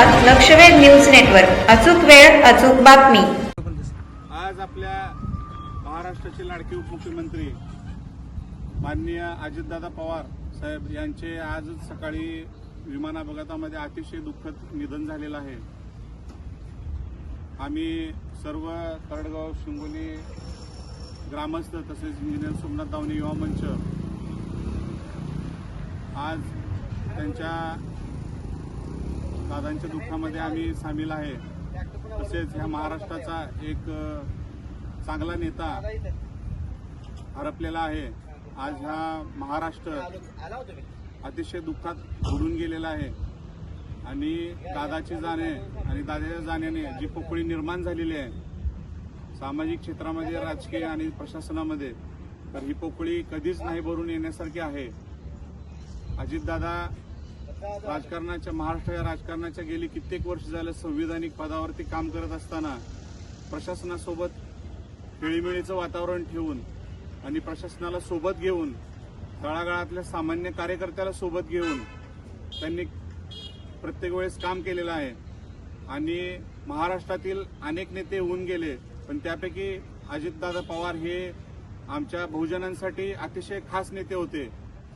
लक्षवेध news network, अचूक वेळ अचूक बातमी। आज आपल्या महाराष्ट्राचे लाडके उपमुख्यमंत्री माननीय अजितदादा पवार साहेब यांचे आज सकाळी विमान अपघातामध्ये अतिशय दुःखद निधन झालेलं आहे। आम्ही सर्व तरडगाव शिंगोली ग्रामस्थ तसेच इंजिनियर सोमनाथ दावणे युवा मंच आज त्यांच्या दादांच्या दुःखामध्ये आम्ही सामील आहे। तसेच ह्या महाराष्ट्राचा एक चांगला नेता हरपलेला आहे। आज ह्या महाराष्ट्र अतिशय दुःखात बुडून गेलेला आहे आणि दादाची जाणे आणि दादाच्या जाण्याने जी पोकळी निर्माण झालेली आहे सामाजिक क्षेत्रामध्ये, राजकीय आणि प्रशासनामध्ये, तर ही पोकळी कधीच नाही भरून येण्यासारखी आहे। अजितदादा राजकारणाच्या, महाराष्ट्र राजकारणाच्या गेली कित्येक वर्ष झालं संविधानिक पदावरती काम करत असताना प्रशासनासोबत खेळीमेळीचं वातावरण ठेवून आणि प्रशासनाला सोबत घेऊन, तळागाळातल्या सामान्य कार्यकर्त्याला सोबत घेऊन त्यांनी प्रत्येक वेळेस काम केलेलं आहे। आणि महाराष्ट्रातील अनेक नेते होऊन गेले, पण त्यापैकी अजितदादा पवार हे आमच्या बहुजनांसाठी अतिशय खास नेते होते।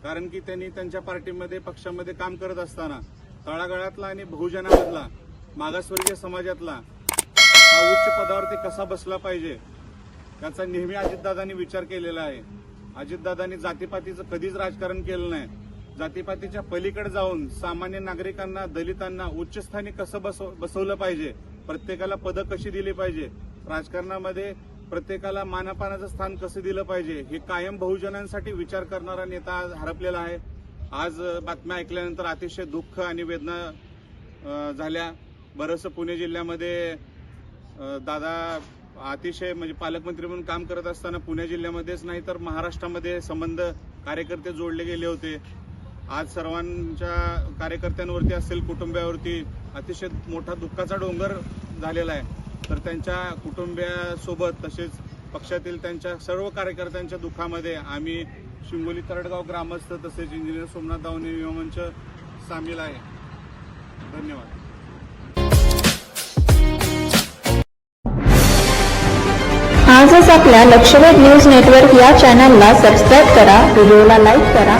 कारण की त्यांनी त्यांच्या पार्टीमध्ये, पक्षामध्ये काम करत असताना तळागाळातला आणि बहुजनामधला, मागासवर्गीय समाजातला उच्च पदावरती कसा बसला पाहिजे त्याचा नेहमी अजितदादांनी विचार केलेला आहे। अजितदादांनी जातीपातीचं कधीच राजकारण केलं नाही। जातीपातीच्या पलीकडे जाऊन सामान्य नागरिकांना, दलितांना उच्चस्थानी कसं बसवलं पाहिजे, प्रत्येकाला पदं कशी दिली पाहिजे, राजकारणामध्ये प्रत्येकाला मानापानाचं स्थान कसं दिलं पाहिजे, हे कायम बहुजनांसाठी विचार करणारा नेता आज हरपलेला आहे। आज बातम्या ऐकल्यानंतर अतिशय दुःख आणि वेदना झाल्या। बरंचसं पुणे जिल्ह्यामध्ये दादा अतिशय म्हणजे पालकमंत्री म्हणून काम करत असताना पुणे जिल्ह्यामध्येच नाही तर महाराष्ट्रामध्ये संबंध कार्यकर्ते जोडले गेले होते। आज सर्वांच्या कार्यकर्त्यांवरती असेल, कुटुंबियावरती अतिशय मोठा दुःखाचा डोंगर झालेला आहे। तर त्यांच्या कुटुंबियासोबत तसेच पक्षातील त्यांच्या सर्व कार्यकर्त्यांच्या दुःखामध्ये आम्ही शिंगोली तरडगाव ग्रामस्थ तसेच इंजिनियर सोमनाथ दावणे युवा मंच सामील आहे। धन्यवाद। आजच आपल्या लक्षवेध न्यूज नेटवर्क या चॅनलला सबस्क्राईब करा, व्हिडिओला लाईक करा